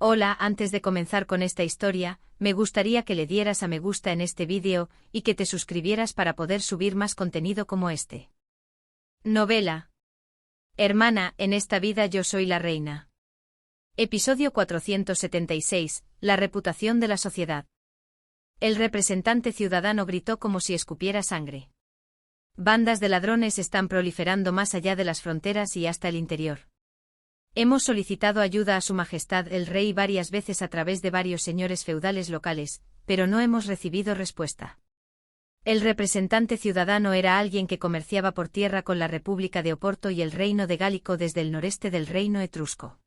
Hola, antes de comenzar con esta historia, me gustaría que le dieras a me gusta en este vídeo y que te suscribieras para poder subir más contenido como este. Novela. Hermana, en esta vida yo soy la reina. Episodio 476, la reputación de la sociedad. El representante ciudadano gritó como si escupiera sangre. Bandas de ladrones están proliferando más allá de las fronteras y hasta el interior. Hemos solicitado ayuda a Su Majestad el Rey varias veces a través de varios señores feudales locales, pero no hemos recibido respuesta. El representante ciudadano era alguien que comerciaba por tierra con la República de Oporto y el Reino de Gálico desde el noreste del Reino Etrusco.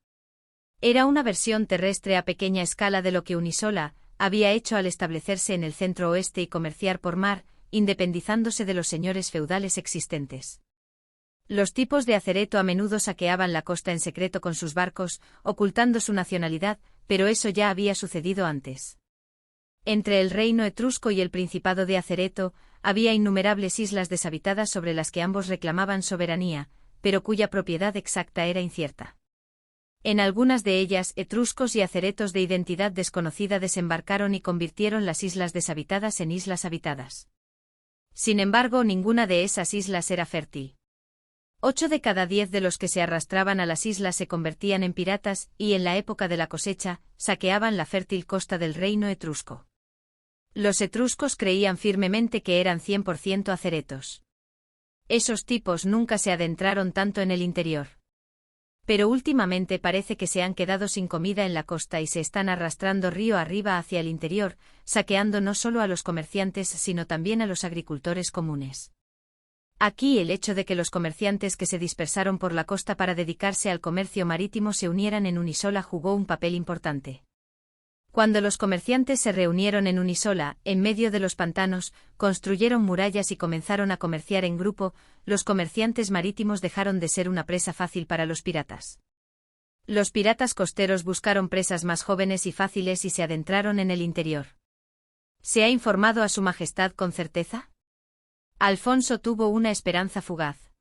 Era una versión terrestre a pequeña escala de lo que Unisola había hecho al establecerse en el centro oeste y comerciar por mar, independizándose de los señores feudales existentes. Los tipos de Acereto a menudo saqueaban la costa en secreto con sus barcos, ocultando su nacionalidad, pero eso ya había sucedido antes. Entre el reino etrusco y el principado de Acereto, había innumerables islas deshabitadas sobre las que ambos reclamaban soberanía, pero cuya propiedad exacta era incierta. En algunas de ellas, etruscos y aceretos de identidad desconocida desembarcaron y convirtieron las islas deshabitadas en islas habitadas. Sin embargo, ninguna de esas islas era fértil. 8 de cada 10 de los que se arrastraban a las islas se convertían en piratas y, en la época de la cosecha, saqueaban la fértil costa del reino etrusco. Los etruscos creían firmemente que eran 100% aceretos. Esos tipos nunca se adentraron tanto en el interior. Pero últimamente parece que se han quedado sin comida en la costa y se están arrastrando río arriba hacia el interior, saqueando no solo a los comerciantes sino también a los agricultores comunes. Aquí el hecho de que los comerciantes que se dispersaron por la costa para dedicarse al comercio marítimo se unieran en Unisola jugó un papel importante. Cuando los comerciantes se reunieron en Unisola, en medio de los pantanos, construyeron murallas y comenzaron a comerciar en grupo, los comerciantes marítimos dejaron de ser una presa fácil para los piratas. Los piratas costeros buscaron presas más jóvenes y fáciles y se adentraron en el interior. ¿Se ha informado a Su Majestad con certeza? Alfonso tuvo una esperanza fugaz.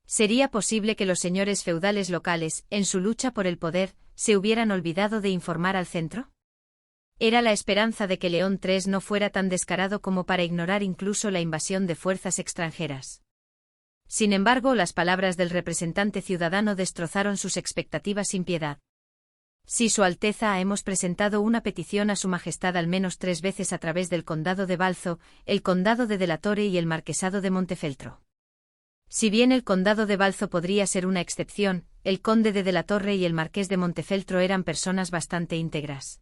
¿Sería posible que los señores feudales locales, en su lucha por el poder, se hubieran olvidado de informar al centro? Era la esperanza de que León III no fuera tan descarado como para ignorar incluso la invasión de fuerzas extranjeras. Sin embargo, las palabras del representante ciudadano destrozaron sus expectativas sin piedad. Sí, Su Alteza, hemos presentado una petición a Su Majestad al menos 3 veces a través del Condado de Balzo, el Condado de la Torre y el Marquesado de Montefeltro. Si bien el Condado de Balzo podría ser una excepción, el Conde de la Torre y el Marqués de Montefeltro eran personas bastante íntegras.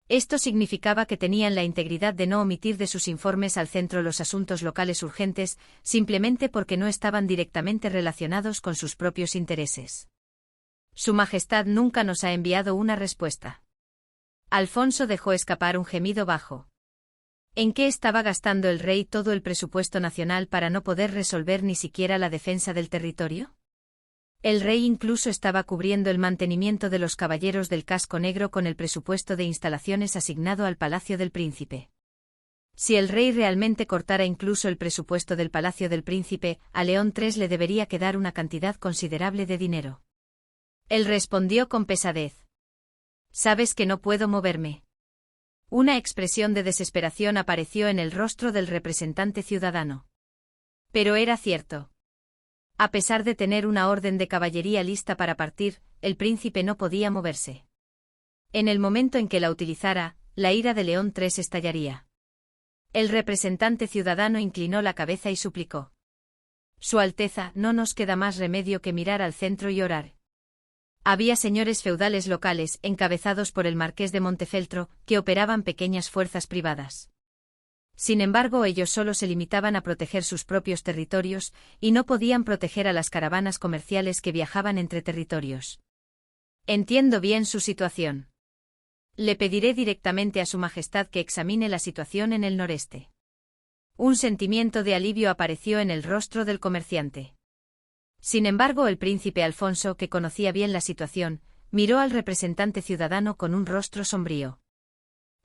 Esto significaba que tenían la integridad de no omitir de sus informes al centro los asuntos locales urgentes, simplemente porque no estaban directamente relacionados con sus propios intereses. Su Majestad nunca nos ha enviado una respuesta. Alfonso dejó escapar un gemido bajo. ¿En qué estaba gastando el rey todo el presupuesto nacional para no poder resolver ni siquiera la defensa del territorio? El rey incluso estaba cubriendo el mantenimiento de los caballeros del casco negro con el presupuesto de instalaciones asignado al Palacio del Príncipe. Si el rey realmente cortara incluso el presupuesto del Palacio del Príncipe, a León III le debería quedar una cantidad considerable de dinero. Él respondió con pesadez. «Sabes que no puedo moverme». Una expresión de desesperación apareció en el rostro del representante ciudadano. Pero era cierto. A pesar de tener una orden de caballería lista para partir, el príncipe no podía moverse. En el momento en que la utilizara, la ira de León III estallaría. El representante ciudadano inclinó la cabeza y suplicó. «Su Alteza, no nos queda más remedio que mirar al centro y orar». Había señores feudales locales, encabezados por el Marqués de Montefeltro, que operaban pequeñas fuerzas privadas. Sin embargo, ellos solo se limitaban a proteger sus propios territorios, y no podían proteger a las caravanas comerciales que viajaban entre territorios. Entiendo bien su situación. Le pediré directamente a Su Majestad que examine la situación en el noreste. Un sentimiento de alivio apareció en el rostro del comerciante. Sin embargo, el príncipe Alfonso, que conocía bien la situación, miró al representante ciudadano con un rostro sombrío.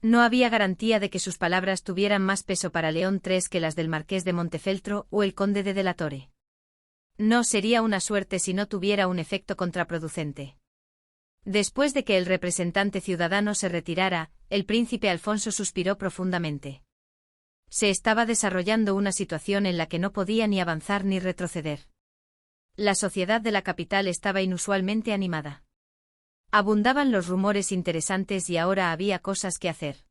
No había garantía de que sus palabras tuvieran más peso para León III que las del Marqués de Montefeltro o el Conde de la Torre. No sería una suerte si no tuviera un efecto contraproducente. Después de que el representante ciudadano se retirara, el príncipe Alfonso suspiró profundamente. Se estaba desarrollando una situación en la que no podía ni avanzar ni retroceder. La sociedad de la capital estaba inusualmente animada. Abundaban los rumores interesantes y ahora había cosas que hacer.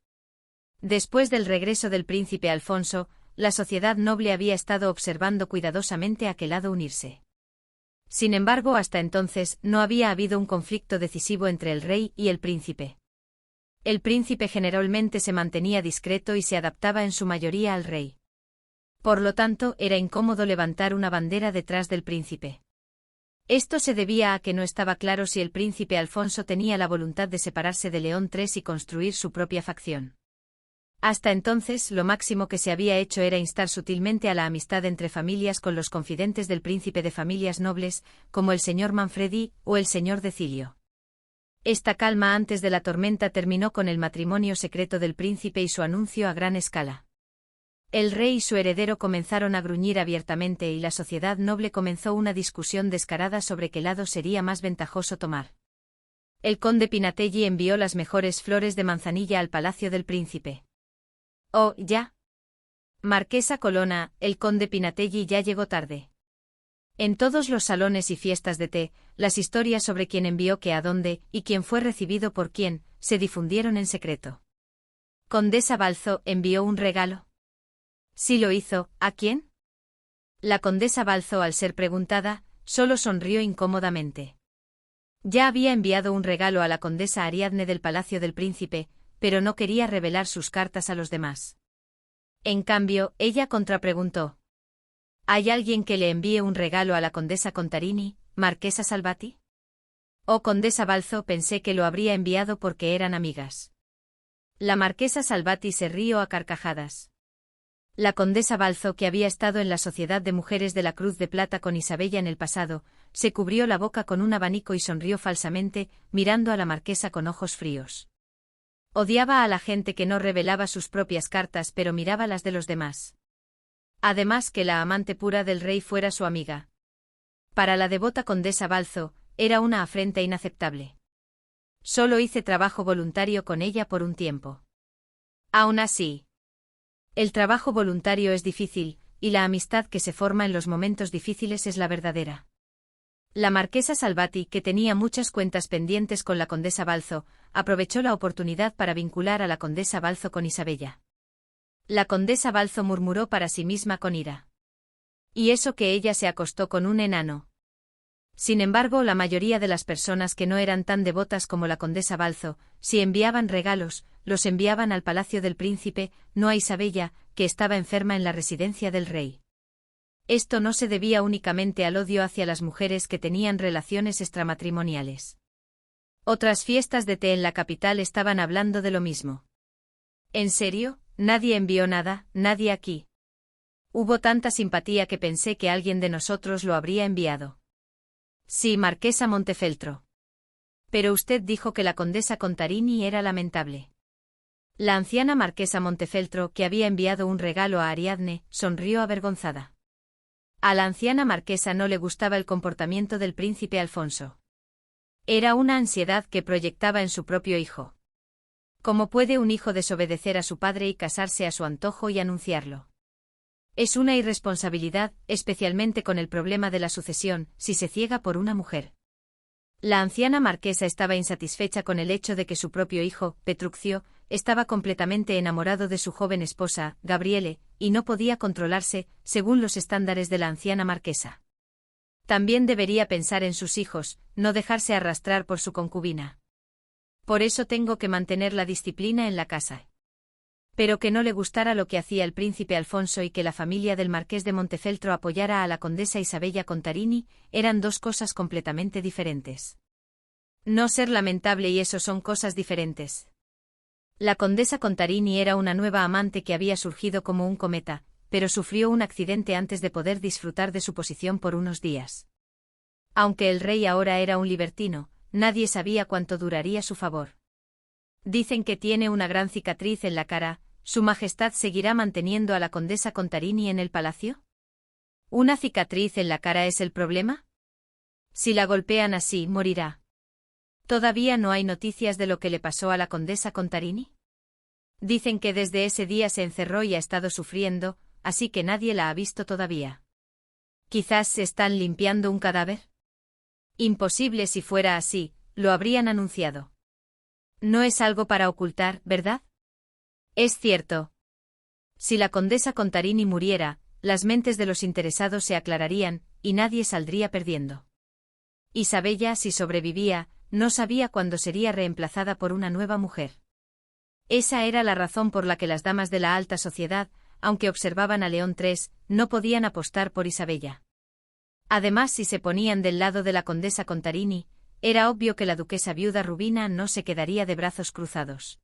Después del regreso del príncipe Alfonso, la sociedad noble había estado observando cuidadosamente a qué lado unirse. Sin embargo, hasta entonces no había habido un conflicto decisivo entre el rey y el príncipe. El príncipe generalmente se mantenía discreto y se adaptaba en su mayoría al rey. Por lo tanto, era incómodo levantar una bandera detrás del príncipe. Esto se debía a que no estaba claro si el príncipe Alfonso tenía la voluntad de separarse de León III y construir su propia facción. Hasta entonces, lo máximo que se había hecho era instar sutilmente a la amistad entre familias con los confidentes del príncipe de familias nobles, como el señor Manfredi o el señor Decilio. Esta calma antes de la tormenta terminó con el matrimonio secreto del príncipe y su anuncio a gran escala. El rey y su heredero comenzaron a gruñir abiertamente y la sociedad noble comenzó una discusión descarada sobre qué lado sería más ventajoso tomar. El conde Pinatelli envió las mejores flores de manzanilla al palacio del príncipe. Oh, ya. Marquesa Colonna, el conde Pinatelli ya llegó tarde. En todos los salones y fiestas de té, las historias sobre quién envió qué a dónde y quién fue recibido por quién, se difundieron en secreto. Condesa Balzo envió un regalo. Sí lo hizo, ¿a quién? La condesa Balzo, al ser preguntada, solo sonrió incómodamente. Ya había enviado un regalo a la condesa Ariadne del Palacio del Príncipe, pero no quería revelar sus cartas a los demás. En cambio, ella contrapreguntó. ¿Hay alguien que le envíe un regalo a la condesa Contarini, marquesa Salvati? Oh, condesa Balzo, pensé que lo habría enviado porque eran amigas. La marquesa Salvati se rió a carcajadas. La condesa Balzo, que había estado en la Sociedad de Mujeres de la Cruz de Plata con Isabella en el pasado, se cubrió la boca con un abanico y sonrió falsamente, mirando a la marquesa con ojos fríos. Odiaba a la gente que no revelaba sus propias cartas pero miraba las de los demás. Además, que la amante pura del rey fuera su amiga. Para la devota condesa Balzo, era una afrenta inaceptable. Solo hice trabajo voluntario con ella por un tiempo. Aún así, el trabajo voluntario es difícil, y la amistad que se forma en los momentos difíciles es la verdadera. La marquesa Salvati, que tenía muchas cuentas pendientes con la condesa Balzo, aprovechó la oportunidad para vincular a la condesa Balzo con Isabella. La condesa Balzo murmuró para sí misma con ira. Y eso que ella se acostó con un enano. Sin embargo, la mayoría de las personas que no eran tan devotas como la condesa Balzo, si enviaban regalos, los enviaban al palacio del príncipe, no a Isabella, que estaba enferma en la residencia del rey. Esto no se debía únicamente al odio hacia las mujeres que tenían relaciones extramatrimoniales. Otras fiestas de té en la capital estaban hablando de lo mismo. ¿En serio? Nadie envió nada, nadie aquí. Hubo tanta simpatía que pensé que alguien de nosotros lo habría enviado. Sí, marquesa Montefeltro. Pero usted dijo que la condesa Contarini era lamentable. La anciana marquesa Montefeltro, que había enviado un regalo a Ariadne, sonrió avergonzada. A la anciana marquesa no le gustaba el comportamiento del príncipe Alfonso. Era una ansiedad que proyectaba en su propio hijo. ¿Cómo puede un hijo desobedecer a su padre y casarse a su antojo y anunciarlo? Es una irresponsabilidad, especialmente con el problema de la sucesión, si se ciega por una mujer. La anciana marquesa estaba insatisfecha con el hecho de que su propio hijo, Petruccio, estaba completamente enamorado de su joven esposa, Gabriele, y no podía controlarse, según los estándares de la anciana marquesa. También debería pensar en sus hijos, no dejarse arrastrar por su concubina. Por eso tengo que mantener la disciplina en la casa. Pero que no le gustara lo que hacía el príncipe Alfonso y que la familia del marqués de Montefeltro apoyara a la condesa Isabella Contarini, eran dos cosas completamente diferentes. No ser lamentable y eso son cosas diferentes. La condesa Contarini era una nueva amante que había surgido como un cometa, pero sufrió un accidente antes de poder disfrutar de su posición por unos días. Aunque el rey ahora era un libertino, nadie sabía cuánto duraría su favor. Dicen que tiene una gran cicatriz en la cara. ¿Su Majestad seguirá manteniendo a la condesa Contarini en el palacio? ¿Una cicatriz en la cara es el problema? Si la golpean así, morirá. ¿Todavía no hay noticias de lo que le pasó a la condesa Contarini? Dicen que desde ese día se encerró y ha estado sufriendo, así que nadie la ha visto todavía. ¿Quizás se están limpiando un cadáver? Imposible. Si fuera así, lo habrían anunciado. No es algo para ocultar, ¿verdad? Es cierto. Si la condesa Contarini muriera, las mentes de los interesados se aclararían, y nadie saldría perdiendo. Isabella, si sobrevivía, no sabía cuándo sería reemplazada por una nueva mujer. Esa era la razón por la que las damas de la alta sociedad, aunque observaban a León III, no podían apostar por Isabella. Además, si se ponían del lado de la condesa Contarini, era obvio que la duquesa viuda Rubina no se quedaría de brazos cruzados.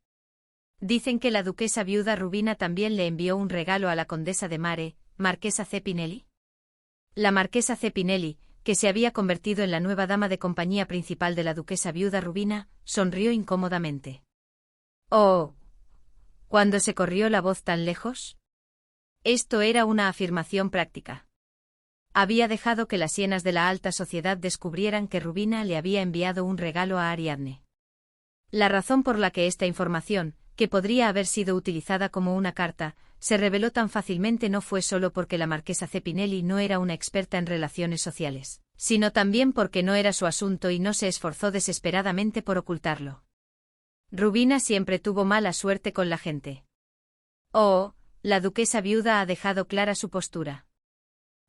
Dicen que la duquesa viuda Rubina también le envió un regalo a la condesa de Mare, marquesa Cepinelli. La marquesa Cepinelli, que se había convertido en la nueva dama de compañía principal de la duquesa viuda Rubina, sonrió incómodamente. «Oh, ¿cuándo se corrió la voz tan lejos?» Esto era una afirmación práctica. Había dejado que las hienas de la alta sociedad descubrieran que Rubina le había enviado un regalo a Ariadne. La razón por la que esta información, que podría haber sido utilizada como una carta, se reveló tan fácilmente no fue solo porque la marquesa Cepinelli no era una experta en relaciones sociales, sino también porque no era su asunto y no se esforzó desesperadamente por ocultarlo. Rubina siempre tuvo mala suerte con la gente. Oh, la duquesa viuda ha dejado clara su postura.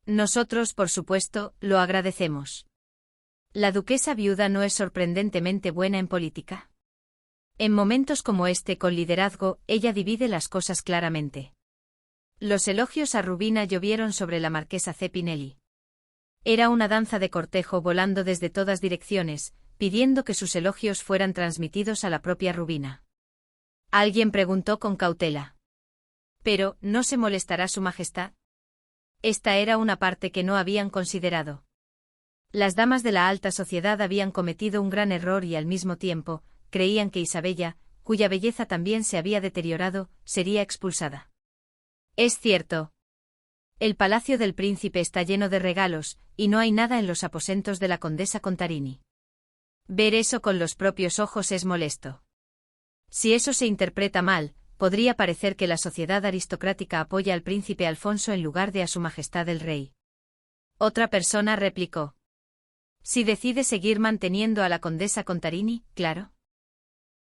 Nosotros, por supuesto, lo agradecemos. ¿La duquesa viuda no es sorprendentemente buena en política? En momentos como este, con liderazgo, ella divide las cosas claramente. Los elogios a Rubina llovieron sobre la marquesa Cepinelli. Era una danza de cortejo volando desde todas direcciones, pidiendo que sus elogios fueran transmitidos a la propia Rubina. Alguien preguntó con cautela. «¿Pero no se molestará su majestad?» Esta era una parte que no habían considerado. Las damas de la alta sociedad habían cometido un gran error y al mismo tiempo, creían que Isabella, cuya belleza también se había deteriorado, sería expulsada. Es cierto. El palacio del príncipe está lleno de regalos, y no hay nada en los aposentos de la condesa Contarini. Ver eso con los propios ojos es molesto. Si eso se interpreta mal, podría parecer que la sociedad aristocrática apoya al príncipe Alfonso en lugar de a su majestad el rey. Otra persona replicó. Si decide seguir manteniendo a la condesa Contarini, claro.